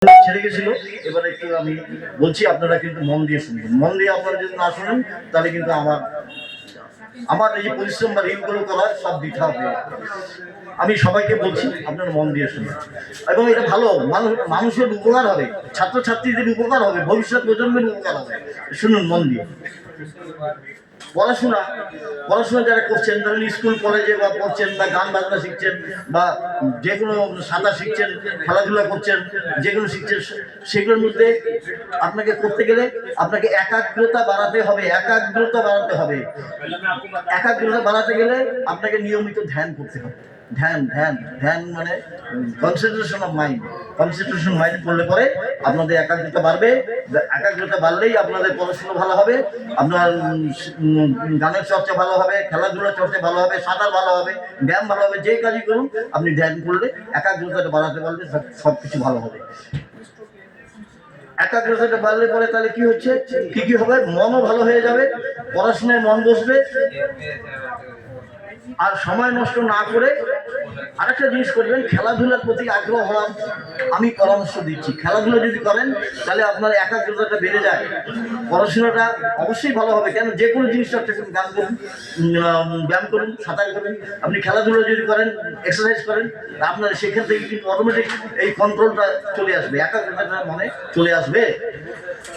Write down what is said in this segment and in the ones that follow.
ছেড়ে গেছিল। এবার একটু আমি বলছি, আপনারা কিন্তু মন দিয়ে শুনবেন। মন দিয়ে আপনারা যদি না শুনেন তাহলে কিন্তু আমার এই যে পরিশ্রম বা ঋণগুলো করা সব বৃথা হবে। আমি সবাইকে বলছি আপনারা মন দিয়ে শুনুন, এবং এটা ভালো মানুষের উপকার হবে, ছাত্রছাত্রীদের উপকার হবে, ভবিষ্যৎ প্রজন্মের উপকার হবে। শুনুন মন দিয়ে। পড়াশোনা যারা করছেন, ধরেন স্কুল কলেজে বা পড়ছেন, বা গান বাজনা শিখছেন, বা যে কোনো সাঁতার শিখছেন, খেলাধুলা করছেন, যেগুলো শিখছেন, সেগুলোর মধ্যে আপনাকে করতে গেলে আপনাকে একাগ্রতা বাড়াতে হবে। একাগ্রতা বাড়াতে গেলে আপনাকে নিয়মিত ধ্যান করতে হবে। ধ্যান মানে কনসেন্ট্রেশন মাইন্ড করলে পরে আপনাদের একাগ্রতা বাড়বে। একাগ্রতা বাড়লেই আপনাদের পড়াশোনা ভালো হবে, আপনার গানের চর্চা ভালো হবে, খেলাধুলার চর্চা ভালো হবে, সাঁতার ভালো হবে, ব্যায়াম ভালো হবে। যে কাজই করুন আপনি ধ্যান করলে একাগ্রতাটা বাড়াতে পারলে সবকিছু ভালো হবে। একাগ্রতাটা বাড়লে পরে তাহলে কি হচ্ছে, কি হবে, মনও ভালো হয়ে যাবে, পড়াশোনায় মন বসবে। আর সময় নষ্ট না করে আরেকটা জিনিস করবেন, খেলাধুলার প্রতি আগ্রহ হওয়া। আমি পরামর্শ দিচ্ছি, খেলাধুলা যদি করেন তাহলে আপনার একাগ্রতাটা বেড়ে যায়, পড়াশোনাটা অবশ্যই ভালো হবে। কেন, যে কোনো জিনিস চর্চা করুন, গান করুন, ব্যায়াম করুন, সাঁতার করুন, আপনি খেলাধুলা যদি করেন, এক্সারসাইজ করেন, আপনার সেখান থেকে কিন্তু অটোমেটিক এই কন্ট্রোলটা চলে আসবে, একাগ্রতাটা মনে চলে আসবে।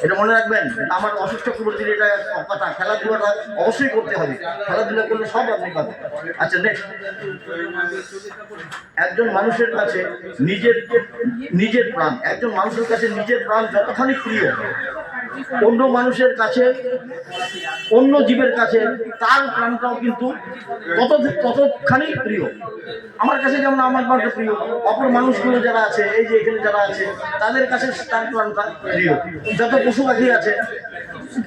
এটা মনে রাখবেন, আমার অশোক চক্রবর্তীর এটা কথা। খেলাধুলাটা অবশ্যই করতে হবে, খেলাধুলা করলে সব আপনি পাবেন। আচ্ছা, নেক্সট, একজন মানুষের কাছে নিজের প্রাণ যতখানি প্রিয়, অন্য মানুষের কাছে, অন্য জীবের কাছে তার প্রাণটাও কিন্তু ততখানি প্রিয়। আমার কাছে যেমন আমার প্রাণটা প্রিয়, অপর মানুষগুলো যারা আছে, এই যে এখানে যারা আছে, তাদের কাছে তার প্রাণটা প্রিয়। যত পশু পাখি আছে,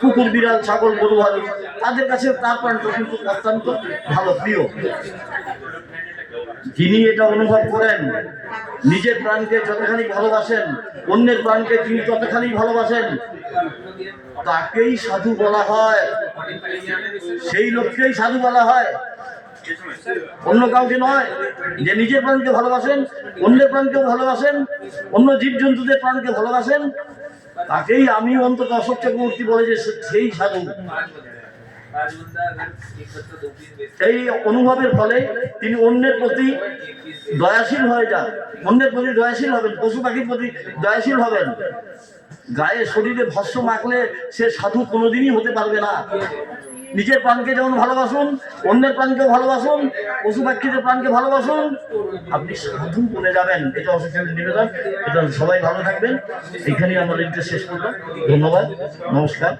কুকুর, বিড়াল, ছাগল, গরু, ভালু, তাদের কাছে তার প্রাণটা কিন্তু অত্যন্ত ভালো, প্রিয়। যিনি এটা অনুভব করেন, নিজের প্রাণকে যতখানি ভালোবাসেন, অন্যের প্রাণকে তিনি ততখানি ভালোবাসেন, তাকেই সাধু বলা হয়। সেই লোককেই সাধু বলা হয়, অন্য কাউকে নয়। যে নিজের প্রাণকে ভালোবাসেন, অন্যের প্রাণকেও ভালোবাসেন, অন্য জীবজন্তুদের প্রাণকে ভালোবাসেন, তাকেই আমি অন্তত অশোক চক্রবর্তী বলে যে সেই সাধু। এই অনুভবের ফলে তিনি অন্যের প্রতি দয়াশীল হয়ে যান, অন্যের প্রতি দয়াশীল হবেন, পশু পাখির প্রতি দয়াশীল হবেন। গায়ে শরীরে ভস্য মাখলে সে সাধু কোনোদিনই হতে পারবে না। নিজের প্রাণকে যেমন ভালোবাসুন, অন্যের প্রাণকেও ভালোবাসুন, পশু পাখিদের প্রাণকে ভালোবাসুন, আপনি সাধু বনে যাবেন। এটা অসুবিধা নিবেদন। এটা সবাই ভালো থাকবেন। এখানেই আমরা শেষ করলাম। ধন্যবাদ, নমস্কার,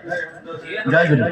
জয় গুরু।